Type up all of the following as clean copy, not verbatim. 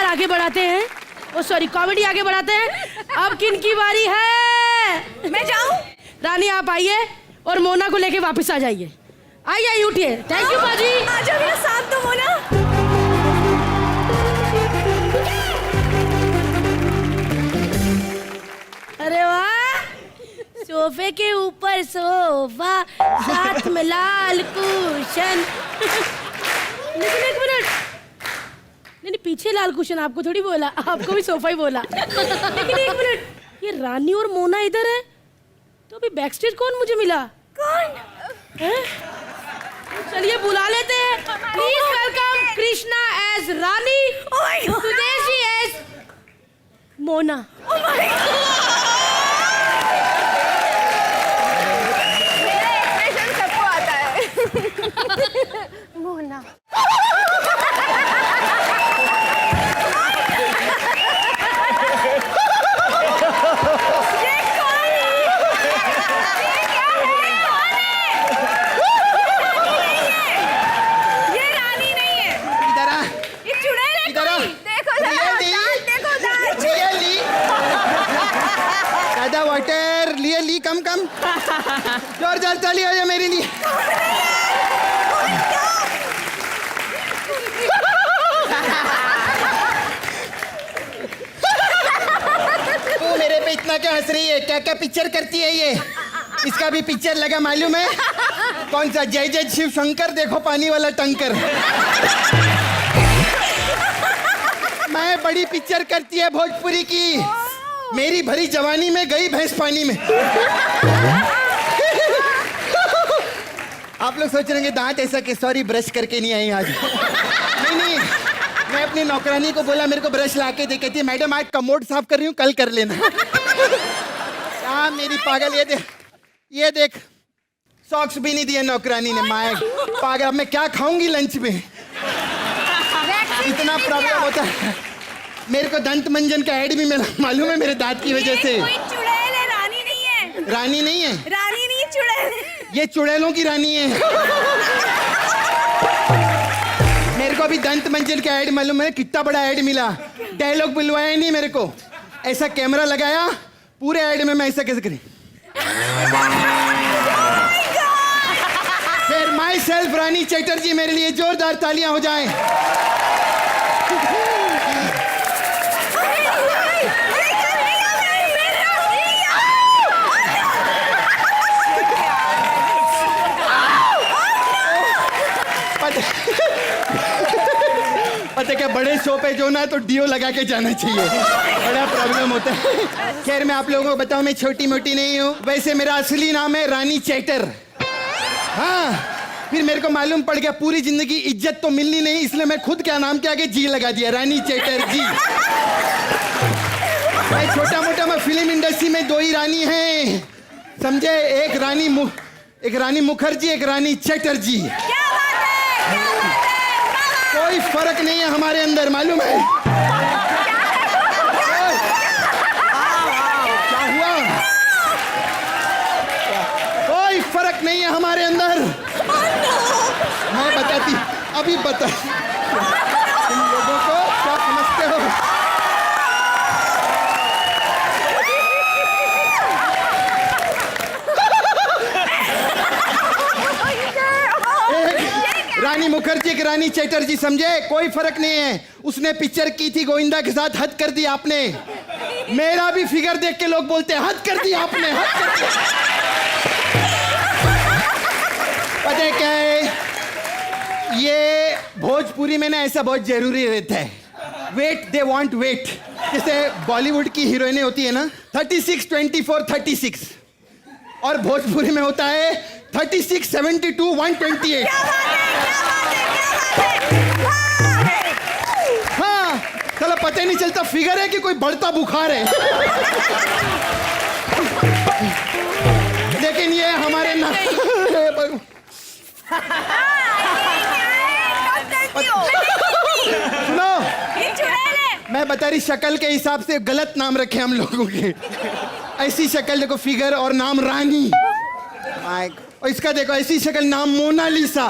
आगे बढ़ाते हैं, ओ सॉरी कॉमेडी आगे बढ़ाते हैं। अब किन की बारी है? मैं जाऊं? रानी आप आइए और मोना को लेके वापस आ जाइए। आइए उठिए। थैंक यू बाजी। आ जाओ मेरा साथ दो मोना। अरे वाह, सोफे के ऊपर सोफा, साथ में लाल कुशन। लेकिन एक मिनट, नहीं पीछे लाल कुशन आपको थोड़ी बोला, आपको भी सोफा ही बोला। लेकिन एक मिनट, ये रानी और मोना इधर है, तो अभी बैक स्टेज कौन मुझे मिला? कौन है? चलिए बुला लेते हैं। Please welcome Krishna as Rani, Sudeshi as Mona. सबको आता है। मोना। वाटर लिए ली कम कम जोरदार ताली हो जाए मेरे लिए। तू मेरे पे इतना क्या हंस रही है? क्या क्या पिक्चर करती है ये? इसका भी पिक्चर लगा मालूम है? कौन सा? जय जय शिव शंकर, देखो पानी वाला टंकर। मैं बड़ी पिक्चर करती है भोजपुरी की। मेरी भरी जवानी में गई भैंस पानी में। आप लोग सोच रहे हैं दांत ऐसा कि सॉरी ब्रश करके नहीं आई आज। नहीं, मैं अपनी नौकरानी को बोला मेरे को ब्रश लाके दे। कहती है मैडम आज कमोड साफ कर रही हूँ, कल कर लेना। क्या मेरी पागल, ये देख सॉक्स भी नहीं दिए नौकरानी ने। माय पागल, अब मैं क्या खाऊंगी लंच में? इतना प्रॉब्लम होता है। मेरे को दंत मंजन का ऐड भी मिला मालूम है मेरे दांत की वजह से। कोई चुड़ैल है, रानी नहीं है। रानी नहीं है? रानी नहीं, चुड़ैल है। ये चुड़ैलों की रानी है। मेरे को अभी दंत मंजन का ऐड मालूम है, कितना बड़ा ऐड मिला। डायलॉग बुलवाया नहीं मेरे को, ऐसा कैमरा लगाया पूरे ऐड में। मैं ऐसा कैसे करी? फिर माई सेल्फ रानी चैटर्जी, मेरे लिए जोरदार तालियां हो जाएं। पता क्या, बड़े शो पे जो ना तो डीओ लगा के जाना चाहिए, बड़ा प्रॉब्लम होता है। खैर मैं आप लोगों को बताऊं, मैं छोटी मोटी नहीं हूँ। वैसे मेरा असली नाम है रानी चैटर। हाँ, फिर मेरे को मालूम पड़ गया पूरी जिंदगी इज्जत तो मिलनी नहीं, इसलिए मैं खुद क्या नाम के आगे जी लगा दिया, रानी चैटर जी। मैं छोटा मोटा, मैं फिल्म इंडस्ट्री में दो ही रानी हैं, समझे? एक रानी मुखर्जी, एक रानी चैटर्जी। कोई फर्क नहीं है हमारे अंदर, मालूम है? क्या हुआ? कोई फर्क नहीं है हमारे अंदर। मैं बताती, अभी बता तुम लोगों को क्या समझते हो? रानी मुखर्जी की रानी चैटर्जी, समझे? कोई फर्क नहीं है। उसने पिक्चर की थी गोविंदा के साथ, हद कर दी आपने। मेरा भी फिगर देख के लोग बोलते हैं हद कर दी आपने, हद कर दी। पता है क्या है, ये भोजपुरी में ना ऐसा बहुत जरूरी रहता है, वेट दे वांट वेट। जैसे बॉलीवुड की हीरोइनें होती है ना 36, 24, 36, और भोजपुरी में होता है 36, 72, 128। हाँ, चलो पता ही नहीं चलता फिगर है कि कोई बढ़ता बुखार है। लेकिन ये हमारे ना सुनो, मैं बता रही शक्ल के हिसाब से गलत नाम रखे हम लोगों के। ऐसी शक्ल देखो, फिगर और नाम रानी, और इसका देखो ऐसी शक्ल, नाम मोनालिसा।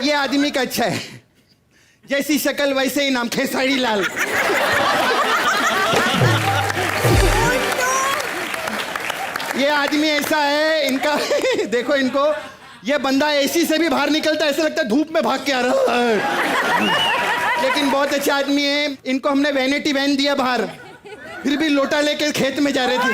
ये आदमी का अच्छा है, जैसी शक्ल वैसे ही नाम, खेसारी लाल। ये आदमी ऐसा है, इनका देखो इनको, ये बंदा एसी से भी बाहर निकलता है ऐसा लगता है धूप में भाग के आ रहा है। लेकिन बहुत अच्छा आदमी है। इनको हमने वैनिटी वैन दिया बाहर, फिर भी लोटा लेके खेत में जा रहे थे।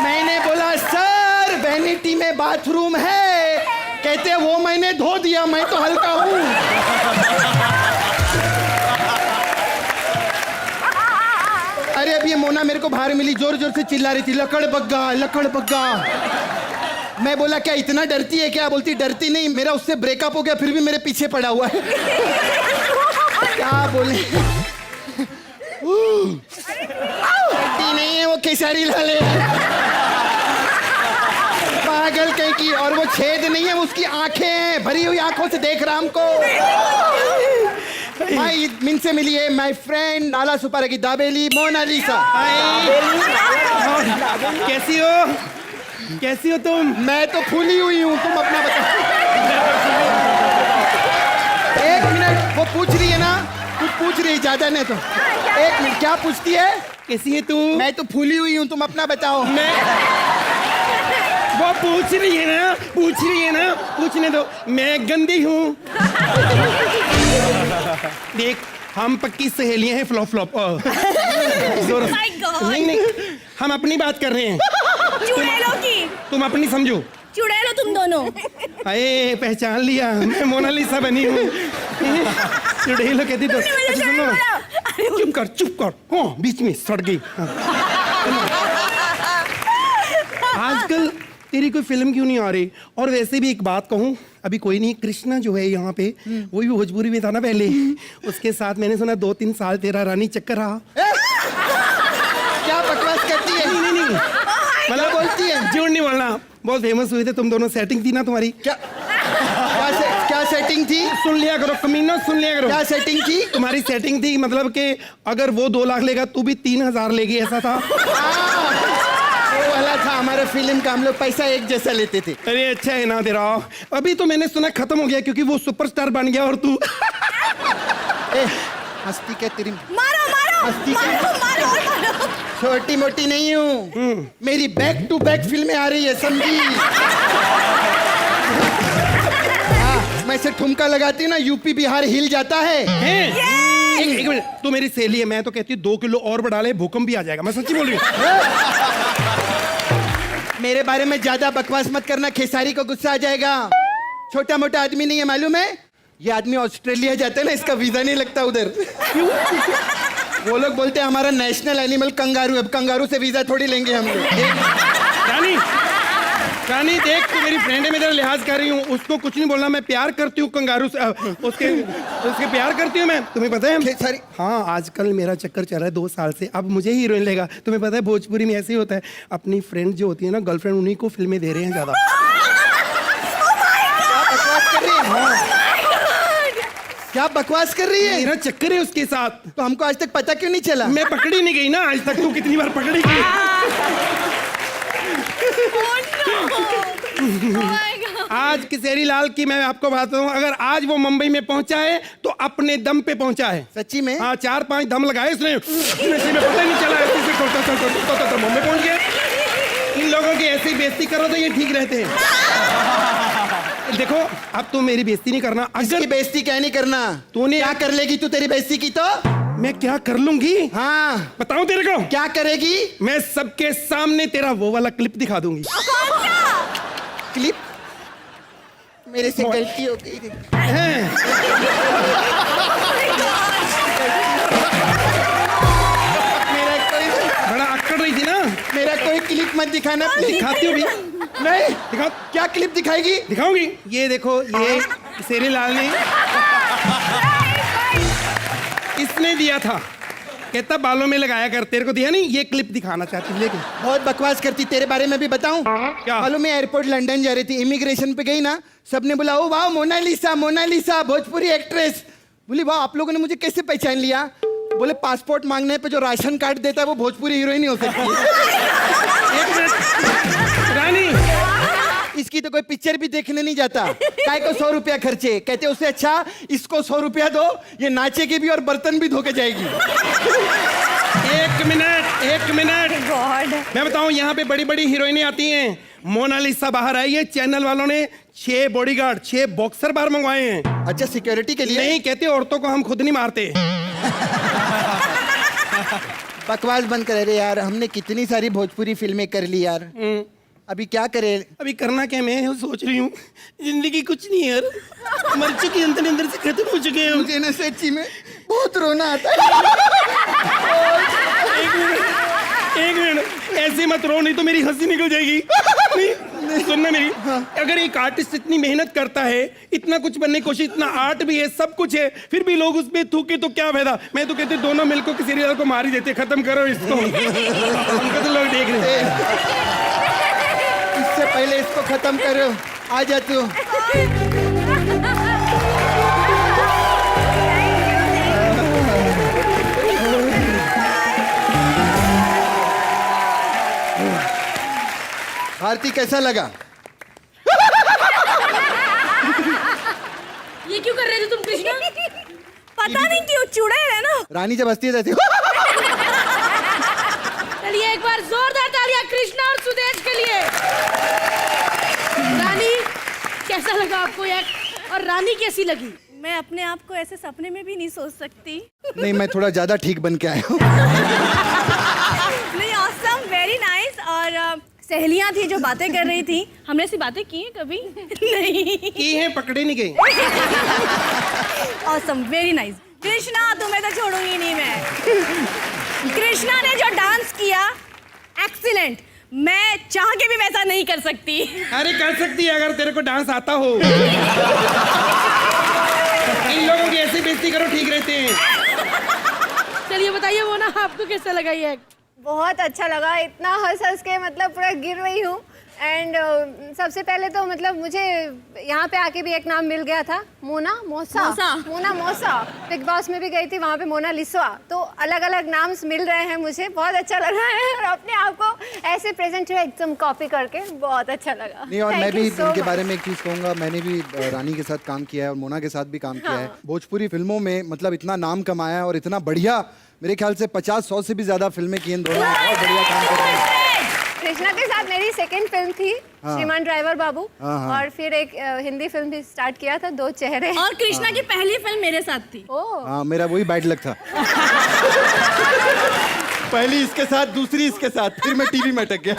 मैंने बोला सर वैनिटी में बाथरूम है, कहते वो मैंने धो दिया, मैं तो हल्का हूँ। अरे अब ये मोना मेरे को बाहर मिली, जोर जोर से चिल्ला रही थी, लकड़ बग्गा लकड़ बग्गा। मैं बोला क्या इतना डरती है क्या? बोलती डरती नहीं, मेरा उससे ब्रेकअप हो गया फिर भी मेरे पीछे पड़ा हुआ है। क्या बोले, डरती नहीं है वो, खेसारी लाल है, पागल कहीं की। और वो छेद नहीं है, उसकी आंखें हैं, भरी हुई आंखों से देख रहा हमको। भाई मिन से मिलिए, माय फ्रेंड नाला सुपारा की दाबेली मोनालिसा। कैसी हो? कैसी हो तुम? मैं तो फूली हुई हूँ, तुम अपना बताओ। एक मिनट, वो पूछ रही है ना, कुछ पूछ रही, ज्यादा नहीं तो। एक मिनट, क्या पूछती है? कैसी है तू? मैं तो फूली हुई हूँ, तुम अपना बताओ। वो पूछ रही है ना, पूछ रही है ना, पूछने दो। मैं गंदी हूँ। देख हम पक्की सहेलियां हैं, फ्लॉप फ्लॉप। My God. नहीं नहीं, हम अपनी बात कर रहे हैं, चुड़ैलों की, तुम अपनी समझो। चुड़ैलो तुम दोनों। अरे पहचान लिया, मैं मोनालिसा बनी हूँ। चुड़ैलो कहती तो मुझे सुनो, बोला। चुप कर चुप कर। हाँ बीच में सड़ गई। आजकल तेरी कोई फिल्म क्यों नहीं आ रही? और वैसे भी एक बात कहूँ, अभी कोई नहीं, कृष्णा जो है यहाँ पे, वो भी भोजपुरी में था ना पहले, उसके साथ मैंने सुना 2-3 साल तेरा रानी चक्कर रहा। क्या बकवास करती है? नहीं मतलब बोलती है, झूठ नहीं बोलना, बहुत फेमस हुए थे तुम दोनों, सेटिंग थी ना तुम्हारी। क्या सेटिंग थी? सुन लिया करो कमीनो, सुन लिया करो। क्या सेटिंग थी? तुम्हारी सेटिंग थी, मतलब कि अगर वो 2 लाख लेगा तू भी 3,000 लेगी, ऐसा था। वो वाला था हमारे फिल्म का, हम लोग पैसा एक जैसा लेते थे। अरे अच्छा है ना तेरा। अभी तो मैंने सुना खत्म हो गया क्योंकि वो सुपरस्टार बन गया और तू। हस्ती क्या तेरी? मारो मारो हस्ती मारो मारो मारो। छोटी मोटी नहीं हूँ, मेरी बैक टू बैक फिल्में आ रही है, समझी? मैं से ठुमका लगाती हूँ ना, यूपी बिहार हिल जाता है। एक मिनट, तू मेरी सहेली है, मैं तो कहती हूँ 2 किलो और बढ़ा ले, भूकंप भी आ जाएगा। मैं सच्ची बोल रही हूँ। मेरे बारे में ज्यादा बकवास मत करना, खेसारी को गुस्सा आ जाएगा। छोटा मोटा आदमी नहीं है, मालूम है? ये आदमी ऑस्ट्रेलिया जाते हैं ना, इसका वीजा नहीं लगता उधर। वो लोग बोलते हैं हमारा नेशनल एनिमल कंगारू है, अब कंगारू से वीजा थोड़ी लेंगे हम लोग। रानी देख, तू मेरी फ्रेंड है, मैं तेरा लिहाज कर रही हूँ, उसको कुछ नहीं बोलना। मैं प्यार करती हूँ कंगारू से, उसके प्यार करती हूँ मैं, तुम्हें पता है? खेसारी, हाँ आजकल मेरा चक्कर चल रहा है 2 साल से, अब मुझे हीरोइन लेगा। तुम्हें पता है भोजपुरी में ऐसे ही होता है, अपनी फ्रेंड जो होती है ना, गर्लफ्रेंड, उन्हीं को फिल्में दे रहे हैं ज्यादा। क्या बकवास कर रही है? मेरा चक्कर है उसके साथ। तो हमको आज तक पता क्यों नहीं चला? मैं पकड़ी नहीं गई ना आज तक, तू कितनी बार पकड़ी गई? आज खेसारी लाल की मैं आपको बात बताऊं, अगर आज वो मुंबई में पहुंचा है तो अपने दम पे पहुंचा है। सच्ची में? हाँ 4-5 दम लगाए उसने, नशे में पता ही नहीं चला, तो मुंबई पहुंच गया। इन लोगों की ऐसी बेइज्जती करो तो ये ठीक रहते हैं। देखो अब तू मेरी बेइज्जती नहीं करना। अगर बेइज्जती क्या नहीं करना, तूने क्या कर लेगी तू तेरी बेइज्जती की? तो मैं क्या कर लूंगी? हाँ बताऊं तेरे को क्या करेगी? मैं सबके सामने तेरा वो वाला क्लिप दिखा दूंगी। क्लिप? मेरे से गलती हो गई। मेरा कोई बड़ा अक्कड़ रही थी ना। मेरा कोई क्लिप मत दिखाना प्लीज। दिखाती हूँ भी। नहीं दिखा। क्या क्लिप दिखाएगी? दिखाऊंगी। ये देखो, ये खेसारी लाल ने इसने दिया था, कहता बालों में लगाया कर, तेरे को दिया नहीं, ये क्लिप दिखाना चाहती हूँ। लेकिन बहुत बकवास करती। तेरे बारे में भी बताऊं क्या? मालूम है, एयरपोर्ट लंदन जा रही थी, इमिग्रेशन पे गई ना, सबने बोला ओ वाह मोनालिसा मोनालिसा भोजपुरी एक्ट्रेस। बोली वाह, आप लोगों ने मुझे कैसे पहचान लिया? बोले पासपोर्ट मांगने पे जो राशन कार्ड देता है वो भोजपुरी हीरोइन ही हो सकती है। एक मिनट रानी, इसकी तो कोई पिक्चर भी देखने नहीं जाता। काय को 100 रुपया खर्चे, कहते उससे अच्छा इसको 100 रुपया दो, ये नाचेगी भी और बर्तन भी धो के जाएगी। एक मिनट गॉड। मैं बताऊं, यहाँ पे बड़ी बड़ी हीरोइनें आती हैं। मोनालिसा बाहर आई है, चैनल वालों ने 6 बॉडीगार्ड 6 बॉक्सर बाहर मंगवाए हैं। अच्छा, सिक्योरिटी के लिए? नहीं, कहते औरतों को हम खुद नहीं मारते। बकवास बंद कर रे यार, हमने कितनी सारी भोजपुरी फिल्में कर ली यार, अभी क्या करें? अभी करना क्या, मैं सोच रही हूँ जिंदगी कुछ नहीं है यार, मर चुके अंदर अंदर से खत्म हो चुके हैं। मुझे ना सच्ची में बहुत रोना आता है। एक मिनट, ऐसे मत रो, नहीं तो मेरी हंसी निकल जाएगी। नहीं, सुनना मेरी। अगर एक आर्टिस्ट इतनी मेहनत करता है, इतना कुछ बनने की कोशिश, इतना आर्ट भी है, सब कुछ है, फिर भी लोग उस पर थूके तो क्या फायदा। मैं तो कहते दोनों मिलकर किसी सीरियल को मार ही देते, खत्म करो इसको। हमको तो लोग देख रहे हैं। इससे पहले इसको खत्म करो, आ जा तू। भारती, कैसा लगा? ये क्यों कर रहे थे तुम कृष्णा? पता नहीं क्यों चुड़ैल है ना। रानी जब हंसती है रहती। चलिए एक बार जोरदार तालियां कृष्णा और सुदेश के लिए। रानी, कैसा लगा आपको ये? और रानी कैसी लगी? मैं अपने आप को ऐसे सपने में भी नहीं सोच सकती। नहीं, मैं थोड़ा ज्यादा ठीक बन के आया हूँ। नहीं, ऑसम, वेरी नाइस। और सहेलियां थी जो बातें कर रही थी, हमने ऐसी बातें की हैं कभी? नहीं की है, पकड़े नहीं गए। Awesome, very nice. कृष्णा, तुम्हें तो छोड़ूंगी नहीं मैं। कृष्णा ने जो डांस किया, एक्सीलेंट। मैं चाह के भी वैसा नहीं कर सकती। अरे कर सकती है अगर तेरे को डांस आता हो। इन लोगों की ऐसी बेइज्जती करो, ठीक रहते हैं। चलिए बताइए वो ना, आपको कैसा लगा ये? बहुत अच्छा लगा, इतना हंस हंस के मतलब पूरा गिर रही हूँ। एंड सबसे पहले तो मतलब मुझे यहाँ पे आके भी एक नाम मिल गया था, मोना मोसा। मोना मोसा। बिग बॉस में भी गई थी, वहाँ पे मोना लिस्वा। तो अलग अलग नाम्स मिल रहे हैं मुझे, बहुत अच्छा लग रहा है। और अपने आप को ऐसे प्रेजेंट हुआ एकदम कॉपी करके, बहुत अच्छा लगा। नहीं, और मैं भी इनके बारे में एक चीज कहूंगा, मैंने भी रानी के साथ काम किया है और मोना के साथ भी काम किया है। भोजपुरी फिल्मों में मतलब इतना नाम कमाया है और इतना बढ़िया, मेरे ख्याल से 50-100 से भी ज्यादा फिल्में की इन दोनों ने, बहुत बढ़िया काम कर रहे हैं। कृष्णा के साथ मेरी सेकंड फिल्म थी, श्रीमान ड्राइवर बाबू। और फिर एक हिंदी फिल्म भी स्टार्ट किया था, दो चेहरे। और कृष्णा की पहली फिल्म मेरे साथ थी। हाँ, मेरा वही बैड लक था। पहली इसके साथ, दूसरी इसके साथ, फिर मैं टीवी में अटक गया।